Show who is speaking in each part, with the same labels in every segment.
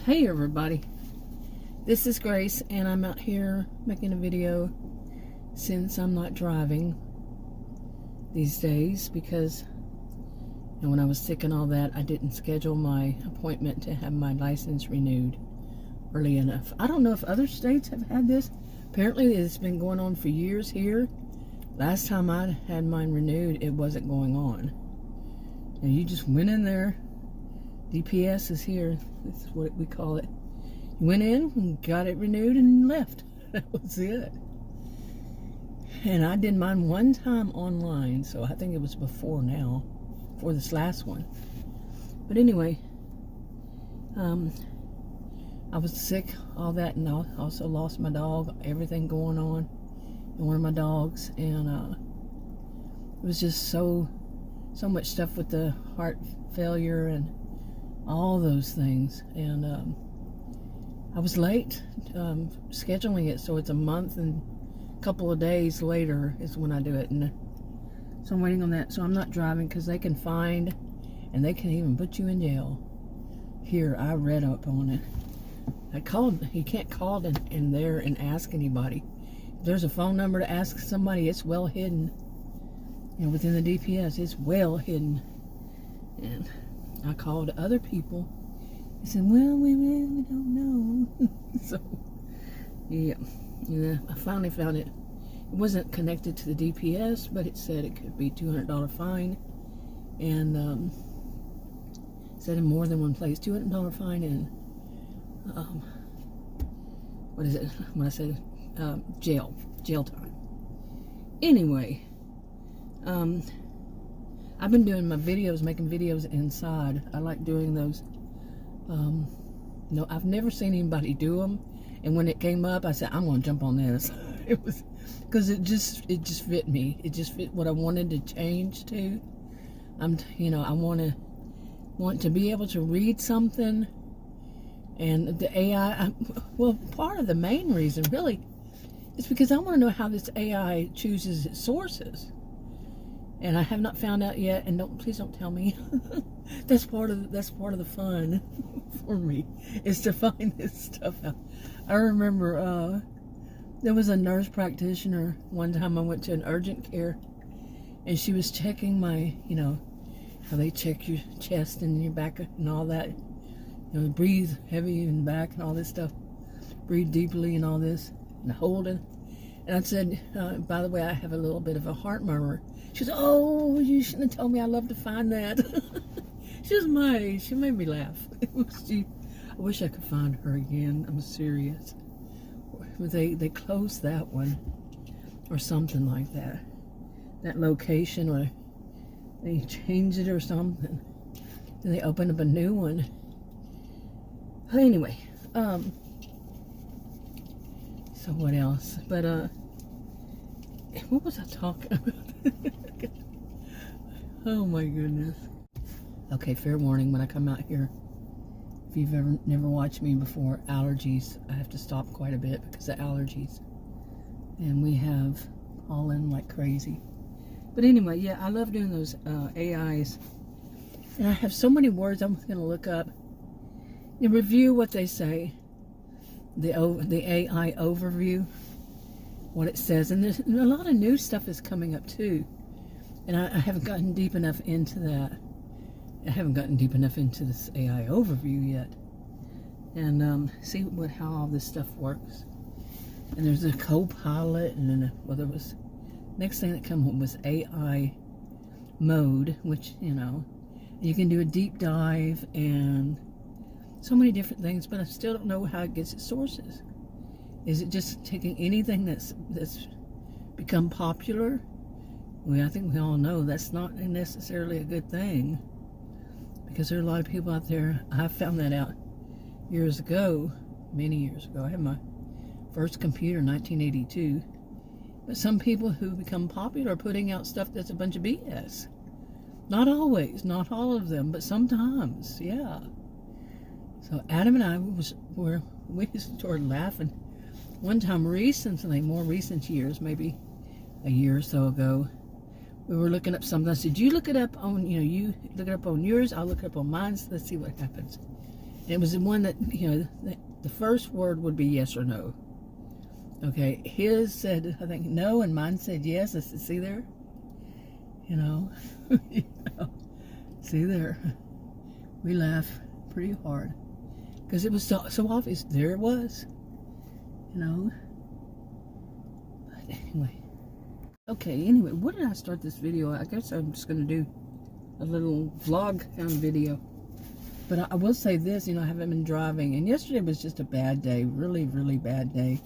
Speaker 1: Hey everybody, this is Grace and I'm out here making a video since I'm not driving these days because when I was sick and all that, I didn't schedule my appointment to have my license renewed early enough. I don't know if other states have had this. Apparently it's been going on for years here. Last time I had mine renewed, it wasn't going on. And you just went in there. DPS is here. This is what we call it. You went in and got it renewed and left. That was it. And I did mine one time online, so I think it was before this last one. But anyway, I was sick, all that, and I also lost my dog, everything going on, and one of my dogs, and it was just so much stuff with the heart failure and all those things, and I was late scheduling it, so it's a month and a couple of days later is when I do it, and so I'm waiting on that. So I'm not driving because they can find and they can even put you in jail. Here, I read up on it. I called. You can't call in there and ask anybody. If there's a phone number to ask somebody, it's well hidden. Within the DPS, it's well hidden. And I called other people. They said, well, we really don't know. So, yeah. I finally found it. It wasn't connected to the DPS, but it said it could be $200 fine. And said in more than one place, $200 fine and, what is it? When I said jail time. Anyway, I've been doing my videos, making videos inside. I like doing those. No, I've never seen anybody do them. And when it came up, I said, I'm going to jump on this. It was, because it just fit me. It just fit what I wanted to change to. I want to be able to read something. And the AI, well, part of the main reason, really, is because I want to know how this AI chooses its sources. And I have not found out yet, and please don't tell me. That's part of the fun for me, is to find this stuff out. I remember there was a nurse practitioner one time I went to an urgent care, and she was checking my, how they check your chest and your back and all that. Breathe heavy in the back and all this stuff. Breathe deeply and all this, and hold it. And I said, by the way, I have a little bit of a heart murmur. She said, oh, you shouldn't have told me. I love to find that. She was my age. She made me laugh. I wish I could find her again. I'm serious. They closed that one or something like that. That location, or they changed it or something. Then they opened up a new one. But anyway, so what else? But what was I talking about? Oh my goodness. Okay, fair warning, when I come out here, if you've never watched me before, allergies, I have to stop quite a bit because of allergies. And we have pollen like crazy. But anyway, yeah, I love doing those AIs. And I have so many words I'm going to look up and review what they say. The AI overview, what it says. And there's a lot of new stuff is coming up too. And I haven't gotten deep enough into that. I haven't gotten deep enough into this AI overview yet. And see how all this stuff works. And there's a co-pilot, and then there was, next thing that came up was AI mode, which, you can do a deep dive and so many different things, but I still don't know how it gets its sources. Is it just taking anything that's become popular? Well, I think we all know that's not necessarily a good thing, because there are a lot of people out there. I found that out years ago, many years ago. I had my first computer in 1982. But some people who become popular are putting out stuff that's a bunch of BS. Not always, not all of them, but sometimes, yeah. So Adam and I we started laughing one time recently, more recent years, maybe a year or so ago. We were looking up something. I said, you look it up on, you look it up on yours, I'll look it up on mine, so let's see what happens. it was the one that, the first word would be yes or no. Okay, his said, I think, no, and mine said yes. I said, see there? See there? We laugh pretty hard because it was so obvious. There it was, But anyway. Okay, anyway, what did I start this video? I guess I'm just going to do a little vlog kind of video. But I will say this, I haven't been driving. And yesterday was just a bad day. Really, really bad day.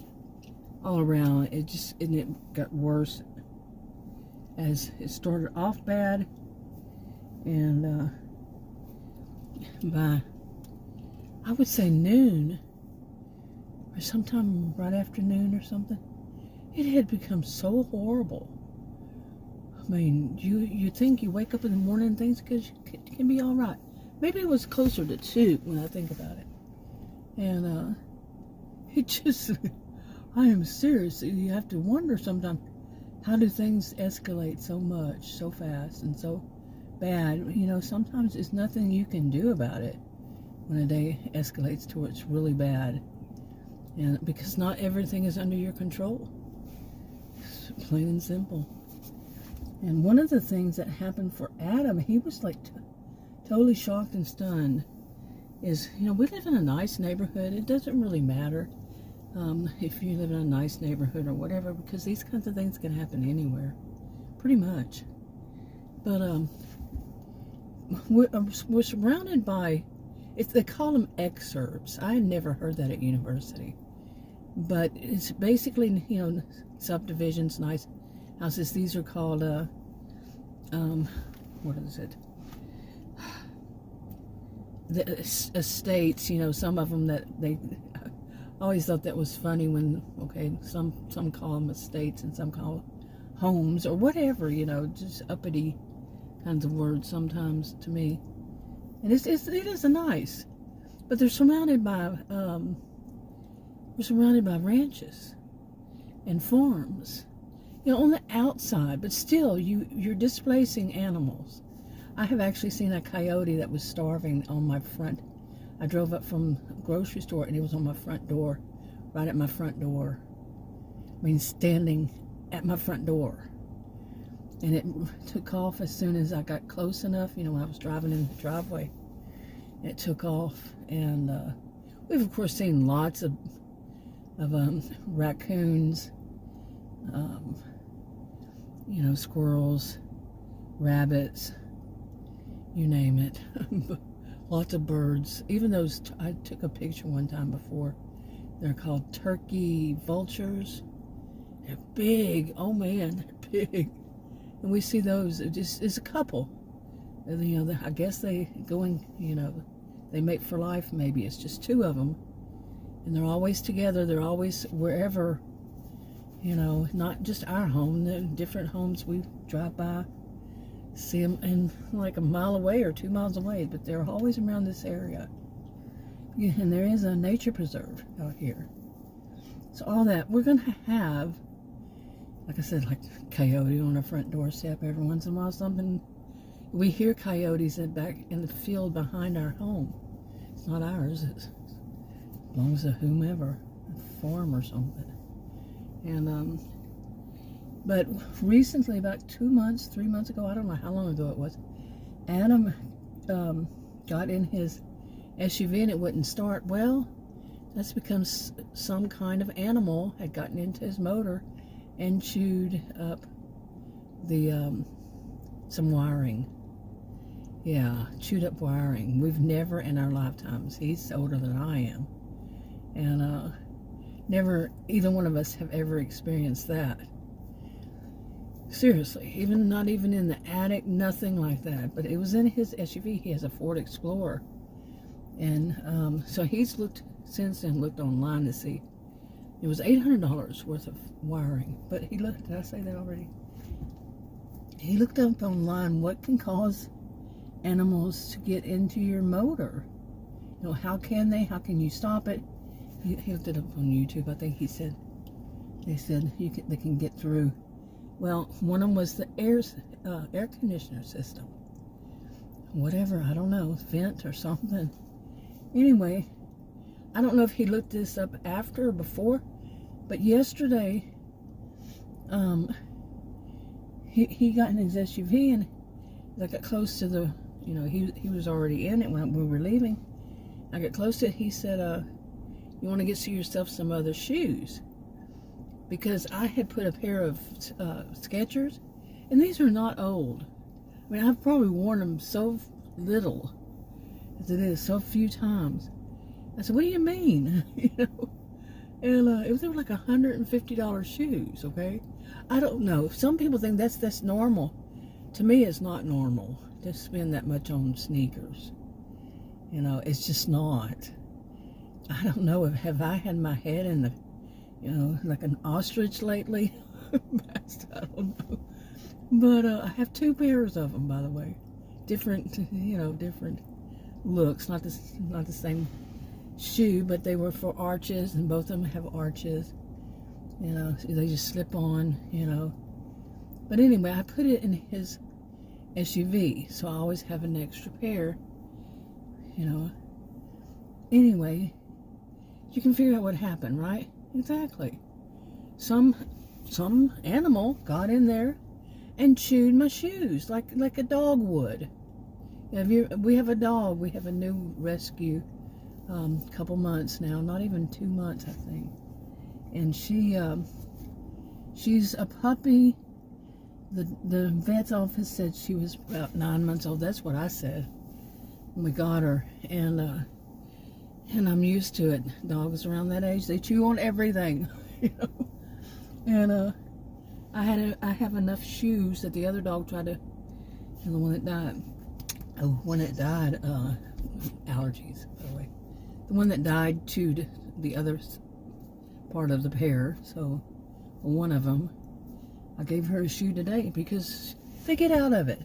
Speaker 1: All around. It got worse. As it started off bad. And by, I would say noon. Or sometime right after noon or something. It had become so horrible. I mean, you think you wake up in the morning and things can be all right. Maybe it was closer to 2 when I think about it. And it just, I am serious. You have to wonder sometimes, how do things escalate so much, so fast, and so bad? Sometimes it's nothing you can do about it when a day escalates to where it's really bad. And because not everything is under your control. Plain and simple. And one of the things that happened for Adam, he was like totally shocked and stunned, is, we live in a nice neighborhood. It doesn't really matter if you live in a nice neighborhood or whatever, because these kinds of things can happen anywhere, pretty much. But we're surrounded by, they call them exurbs. I had never heard that at university. But it's basically, subdivisions, nice houses. These are called, what is it? The estates, some of them that I always thought that was funny when, some call them estates and some call homes or whatever, just uppity kinds of words sometimes to me. And it is nice, but they're surrounded by, ranches and farms, on the outside, but still you're displacing animals. I have actually seen a coyote that was starving on my front. I drove up from a grocery store and it was on my front door, right at my front door. I mean, standing at my front door. And it took off as soon as I got close enough, when I was driving in the driveway. It took off, and we've of course seen lots of raccoons, squirrels, rabbits, you name it. Lots of birds. Even those, I took a picture one time before. They're called turkey vultures. They're big. Oh man, they're big. And we see those. It's a couple. I guess they go in, they mate for life maybe. It's just 2 of them. And they're always together. They're always wherever, not just our home. They're different homes we drive by. See them in like a mile away or 2 miles away, but they're always around this area. Yeah, and there is a nature preserve out here. So all that, we're going to have, like I said, like coyote on our front doorstep every once in a while. Something, we hear coyotes back in the field behind our home. It's not ours. It belongs to whomever, a farm or something. And but recently, about 2 months, 3 months ago, I don't know how long ago it was, Adam got in his SUV and it wouldn't start. Well, that's because some kind of animal had gotten into his motor and chewed up the some wiring. Yeah, chewed up wiring. We've never in our lifetimes, he's older than I am, and never, either one of us have ever experienced that. Seriously, not even in the attic, nothing like that. But it was in his SUV. He has a Ford Explorer. And so he's looked since then, looked online to see. It was $800 worth of wiring. But he looked, did I say that already? He looked up online what can cause animals to get into your motor. How can they? How can you stop it? He looked it up on YouTube. I think they said they can get through. Well, one of them was the air conditioner system. Whatever, I don't know, vent or something. Anyway, I don't know if he looked this up after or before, but yesterday, he got in his SUV and I got close to the, he was already in it when we were leaving. I got close to it. He said, you want to get yourself some other shoes? Because I had put a pair of Skechers, and these are not old. I mean, I've probably worn them so little as it is, so few times. I said, what do you mean? And they were like $150 shoes, okay? I don't know. Some people think that's normal. To me, it's not normal to spend that much on sneakers. It's just not. I don't know. Have I had my head in the, like an ostrich lately? I don't know. But I have 2 pairs of them, by the way. Different, different looks. Not the same shoe, but they were for arches, and both of them have arches. So they just slip on, But anyway, I put it in his SUV, so I always have an extra pair, Anyway, you can figure out what happened, right? Exactly. Some animal got in there and chewed my shoes like a dog would. We have a dog. We have a new rescue, couple months now, not even 2 months, I think. And she's a puppy. The vet's office said she was about 9 months old. That's what I said when we got her. And I'm used to it. Dogs around that age, they chew on everything, And I have enough shoes that the other dog tried to, and the one that died. Oh, when it died, allergies, by the way. The one that died chewed the other part of the pair. So one of them, I gave her a shoe today because they get out of it.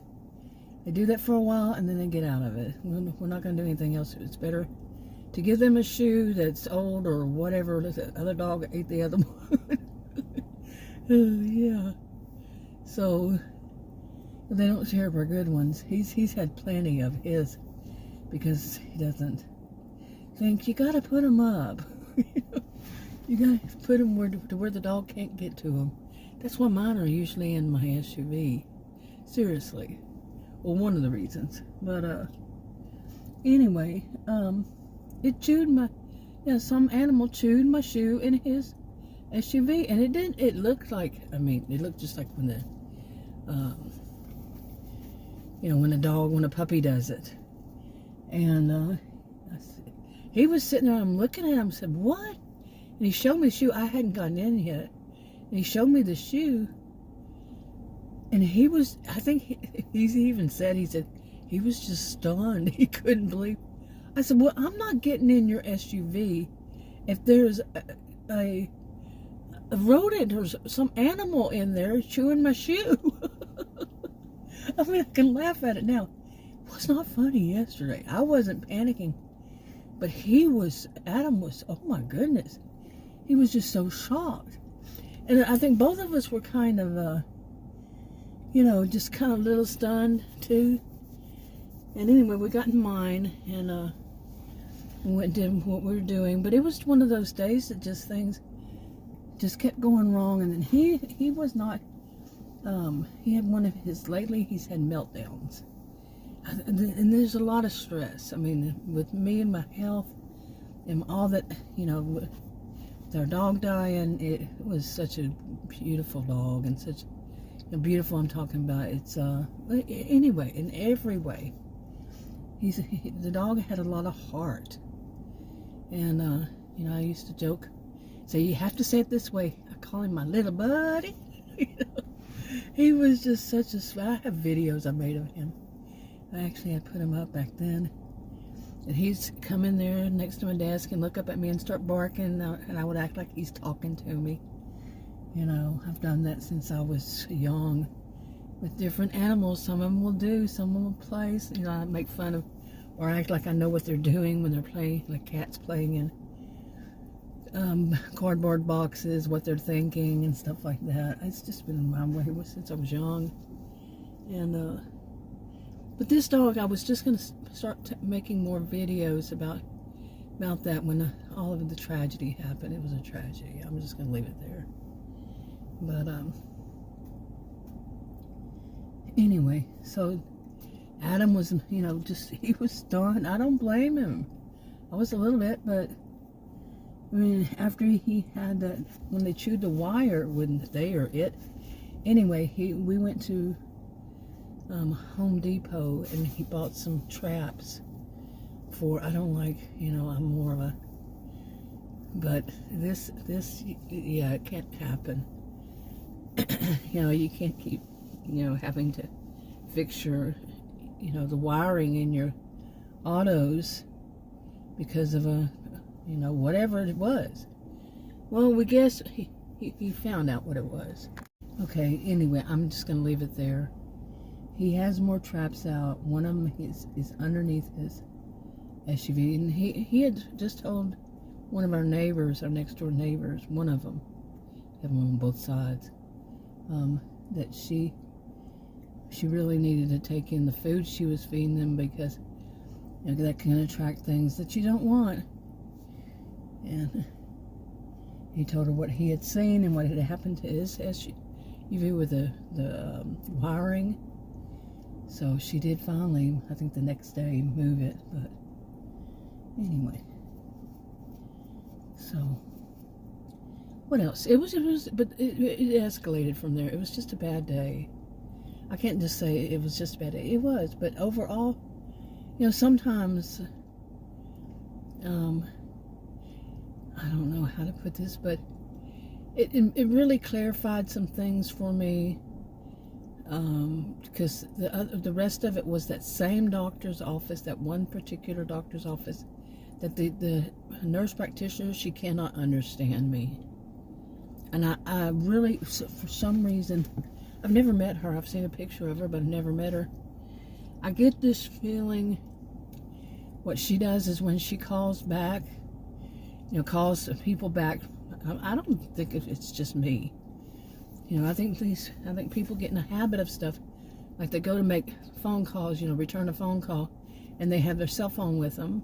Speaker 1: They do that for a while and then they get out of it. We're not going to do anything else. It's better to give them a shoe that's old or whatever. The other dog ate the other one. Yeah. So they don't share for good ones. He's had plenty of his because he doesn't think you got to put them up. You got to put them where the dog can't get to them. That's why mine are usually in my SUV. Seriously. Well, one of the reasons. But anyway, it chewed some animal chewed my shoe in his SUV, and it looked like, it looked just like when when a puppy does it. And he was sitting there, I'm looking at him, said, what? And he showed me the shoe. I hadn't gotten in yet. And he showed me the shoe. And he was, I think he even said, he was just stunned. He couldn't believe. I said, well, I'm not getting in your SUV if there's a rodent or some animal in there chewing my shoe. I can laugh at it now. It was not funny yesterday. I wasn't panicking. But Adam was, oh my goodness. He was just so shocked. And I think both of us were kind of, just kind of a little stunned too. And anyway, we got in mine and we went and did what we were doing. But it was one of those days that things just kept going wrong. And then he was not, he had lately he's had meltdowns. And there's a lot of stress. With me and my health and all that, with our dog dying, it was such a beautiful dog and such a beautiful, I'm talking about, it's, anyway, in every way. The dog had a lot of heart. And, I used to joke, say, you have to say it this way. I call him my little buddy. He was just such I have videos I made of him. I actually had put him up back then. And he'd come in there next to my desk and look up at me and start barking, and I would act like he's talking to me. I've done that since I was young with different animals. Some of them will do, some of them will play. I make fun of or act like I know what they're doing when they're playing, like cats playing in cardboard boxes, what they're thinking and stuff like that. It's just been my way since I was young. And but this dog, I was just going to start making more videos about about that when all of the tragedy happened. It was a tragedy. I'm just going to leave it there. But anyway, so Adam was, he was stunned. I don't blame him. I was a little bit, but I mean, after he had that, when they chewed the wire, when they or it, anyway, we went to Home Depot and he bought some traps for, I don't like, I'm more of a, but this, yeah, it can't happen. You can't keep, having to fix your, the wiring in your autos because of a, whatever it was. Well, we guess he found out what it was. Okay, anyway, I'm just going to leave it there. He has more traps out. One of them is underneath his SUV. And he had just told one of our neighbors, our next door neighbors, one of them, have them on both sides, that she really needed to take in the food she was feeding them because that can attract things that you don't want. And he told her what he had seen and what had happened to his SUV with the wiring. So she did finally, I think the next day, move it. But anyway, so what else? But it escalated from there. It was just a bad day. I can't just say it was just a bad day. It was, but overall, sometimes, I don't know how to put this, but it really clarified some things for me, because the rest of it was that same doctor's office, that one particular doctor's office, that the nurse practitioner, she cannot understand me. And I really, for some reason, I've never met her. I've seen a picture of her, but I've never met her. I get this feeling what she does is when she calls back, calls people back, I don't think it's just me. I think people get in a habit of stuff, like they go to make phone calls, return a phone call, and they have their cell phone with them,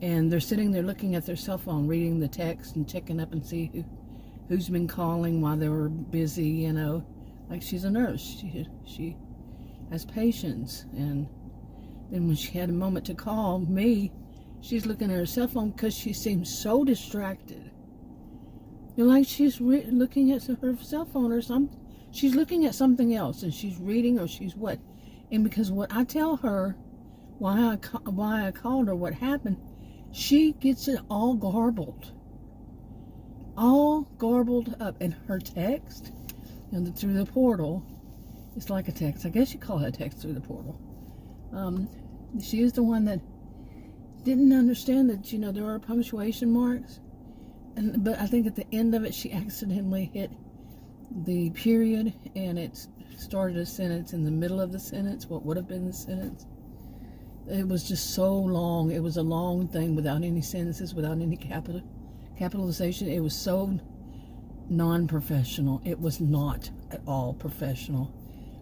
Speaker 1: and they're sitting there looking at their cell phone, reading the text and checking up and see who's been calling while they were busy, like she's a nurse. She has patience, and then when she had a moment to call me, she's looking at her cell phone because she seems so distracted. Like she's looking at her cell phone or something. She's looking at something else, and she's reading, or she's what. And because what I tell her, why I called her, what happened, she gets it all garbled up. And her text, through the portal, it's like a text. I guess you call it a text through the portal. She is the one that didn't understand that, there are punctuation marks. But I think at the end of it, she accidentally hit the period, and it started a sentence in the middle of the sentence, what would have been the sentence. It was just so long. It was a long thing without any sentences, without any capitalization. It was so non-professional. It was not at all professional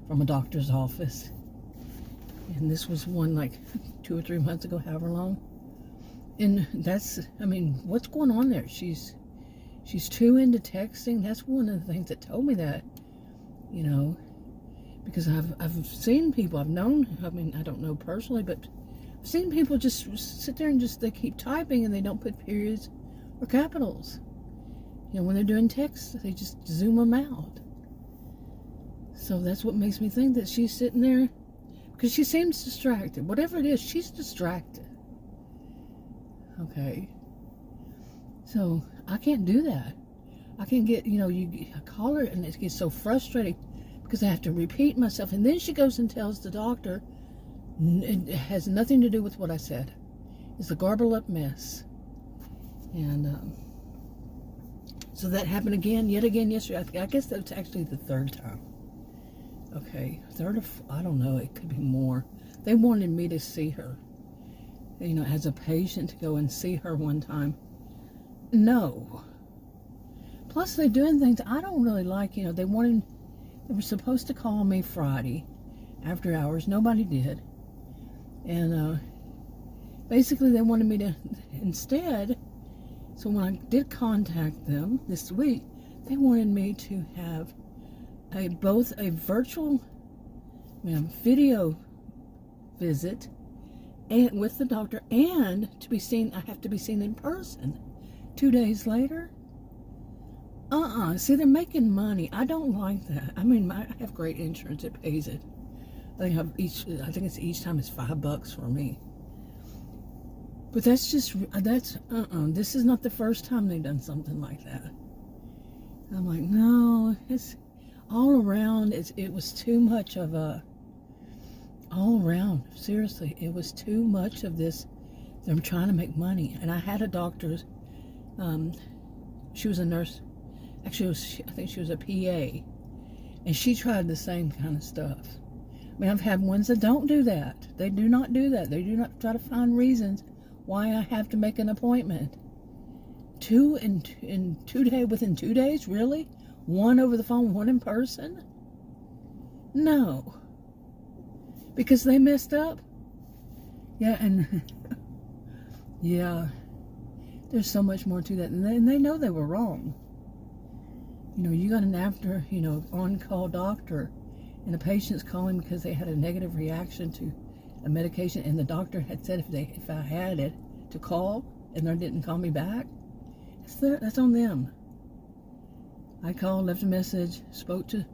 Speaker 1: from a doctor's office. And this was one like 2 or 3 months ago, however long. And what's going on there? She's too into texting. That's one of the things that told me that, because I've seen people, I've known, I don't know personally, but I've seen people just sit there and they keep typing and they don't put periods or capitals. When they're doing text, they just zoom them out. So that's what makes me think that she's sitting there, because she seems distracted. Whatever it is, she's distracted. Okay. So I can't do that. I can't get, I call her and it gets so frustrating because I have to repeat myself. And then she goes and tells the doctor it has nothing to do with what I said. It's a garbled up mess. And so that happened yet again yesterday. I guess that's actually the third time. Okay, I don't know, it could be more. They wanted me to see her, as a patient, to go and see her one time. No. Plus, they're doing things I don't really like. They were supposed to call me Friday after hours. Nobody did. And basically they wanted me to instead, so when I did contact them this week, they wanted me to have both a virtual video visit and with the doctor, and to be seen, I have to be seen in person 2 days later. See, they're making money. I don't like that. I mean, I have great insurance. It pays it. I think each time it's $5 for me. But this is not the first time they've done something like that. I'm like, no, it's all around. It was too much of all around. Seriously, it was too much of this. Them trying to make money. And I had a doctor, she was a nurse. Actually, I think she was a PA. And she tried the same kind of stuff. I mean, I've had ones that don't do that. They do not do that. They do not try to find reasons why I have to make an appointment. Within 2 days, really? One over the phone, one in person? No. Because they messed up? Yeah, and yeah, there's so much more to that. And they know they were wrong. You know, you got an on-call doctor, and the patient's calling because they had a negative reaction to a medication, and the doctor had said if I had it, to call, and they didn't call me back. That's on them. I called, left a message, spoke to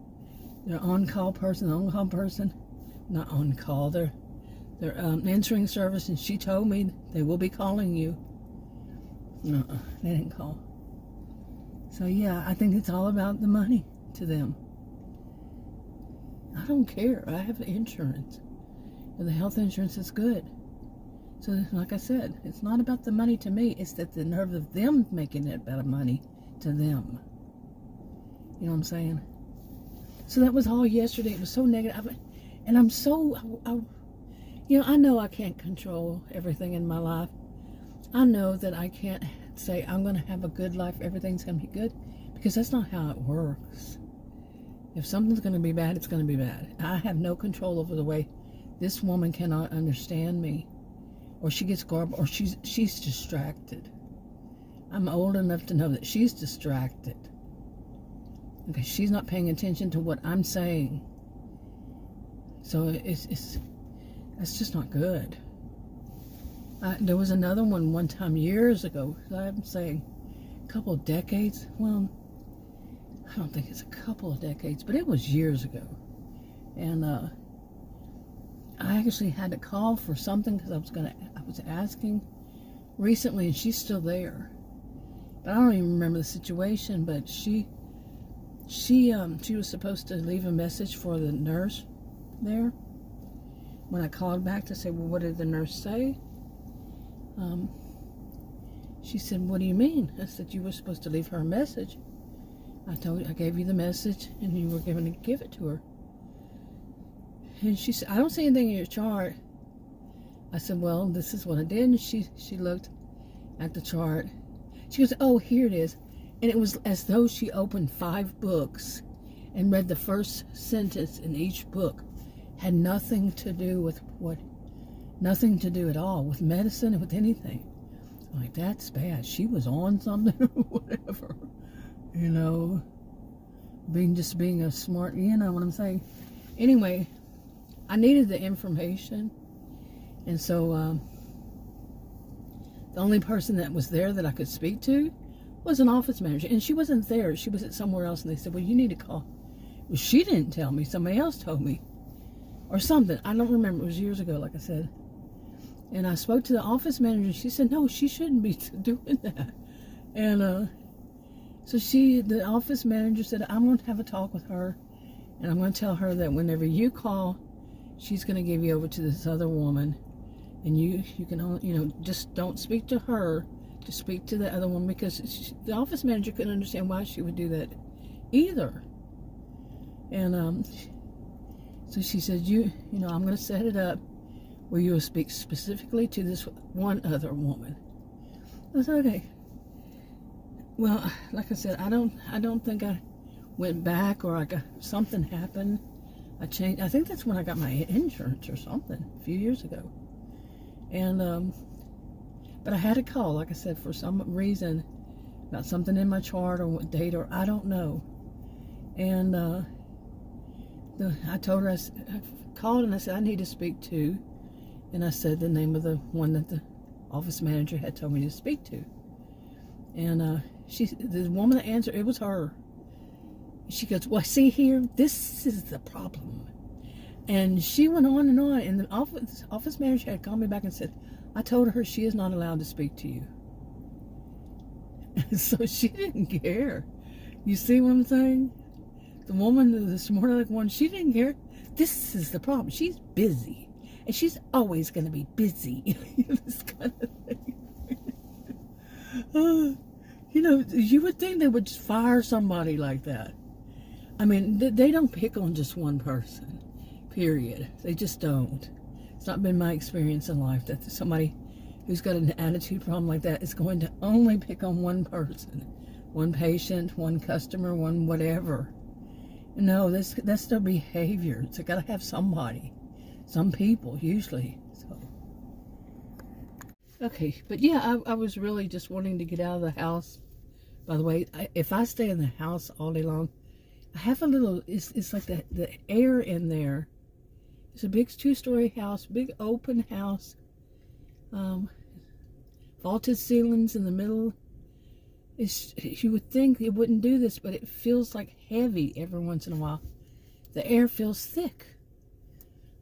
Speaker 1: their on-call person, not on-call, their answering service, and she told me they will be calling you. No, they didn't call. So yeah, I think it's all about the money to them. I don't care. I have insurance. And the health insurance is good. So like I said, it's not about the money to me. It's that the nerve of them making it about money to them. You know what I'm saying? So that was all yesterday. It was so negative. And I'm so, I know I can't control everything in my life. I know that I can't say I'm going to have a good life, everything's going to be good, because that's not how it works. If something's going to be bad, it's going to be bad. I have no control over the way this woman cannot understand me, or she gets garbled, or she's distracted. I'm old enough to know that she's distracted. Okay, she's not paying attention to what I'm saying. So that's just not good. There was another one time years ago. I'm saying a couple of decades. Well, I don't think it's a couple of decades, but it was years ago. And I actually had to call for something because I was asking recently, and she's still there. But I don't even remember the situation. But she was supposed to leave a message for the nurse there. When I called back to say, well, what did the nurse say? She said, what do you mean? I said, you were supposed to leave her a message. I gave you the message, and you were going to give it to her. And she said, I don't see anything in your chart. I said, well, this is what I did. And she looked at the chart. She goes, oh, here it is. And it was as though she opened 5 books and read the first sentence in each book. Had nothing to do with nothing to do at all with medicine and with anything. I'm like, that's bad. She was on something or whatever. You know, being a smart, you know what I'm saying? Anyway, I needed the information. And so the only person that was there that I could speak to was an office manager. And she wasn't there. She was at somewhere else. And they said, well, you need to call. Well, she didn't tell me. Somebody else told me. Or something. I don't remember. It was years ago, like I said. And I spoke to the office manager. She said, no, she shouldn't be doing that. And so the office manager said, I'm going to have a talk with her. And I'm going to tell her that whenever you call, she's going to give you over to this other woman. And you can, just don't speak to her. Just speak to the other one. Because the office manager couldn't understand why she would do that either. And so she said, I'm going to set it up where you will speak specifically to this one other woman. I said, okay. Well, like I said, I don't think I went back, or something happened. I changed. I think that's when I got my insurance or something a few years ago. And But I had a call, like I said, for some reason, about something in my chart or what date, or I don't know. And I told her, I called and I said, I need to speak to. And I said the name of the one that the office manager had told me to speak to. And the woman that answered, it was her. She goes, well, see here, this is the problem. And she went on, and the office manager had called me back and said, I told her she is not allowed to speak to you. And so she didn't care. You see what I'm saying? The woman, the smart one, she didn't care. This is the problem. She's busy. And she's always going to be busy. This kind of thing. You would think they would just fire somebody like that. I mean, they don't pick on just one person, period. They just don't. It's not been my experience in life that somebody who's got an attitude problem like that is going to only pick on one person, one patient, one customer, one whatever. No, that's their behavior. It's got to have somebody, some people usually. So, okay, but yeah, I was really just wanting to get out of the house. By the way, if I stay in the house all day long, I have a little, it's like the air in there. It's a big 2-story house, big open house, vaulted ceilings in the middle. You would think it wouldn't do this, but it feels like heavy every once in a while. The air feels thick.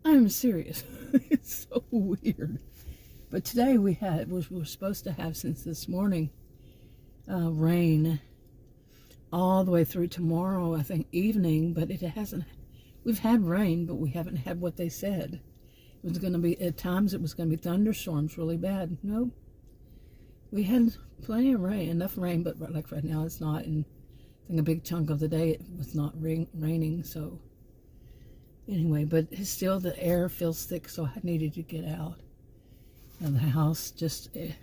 Speaker 1: I'm serious. It's so weird. But today we're supposed to have, since this morning, rain all the way through tomorrow, I think, evening, but it hasn't. We've had rain, but we haven't had what they said. It was going to be, at times it was going to be thunderstorms really bad. No, we had plenty of rain, enough rain, but like right now it's not. And I think a big chunk of the day it was not raining, so anyway, but it's still, the air feels thick, so I needed to get out. And the house just, it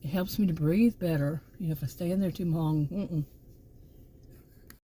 Speaker 1: helps me to breathe better. If I stay in there too long,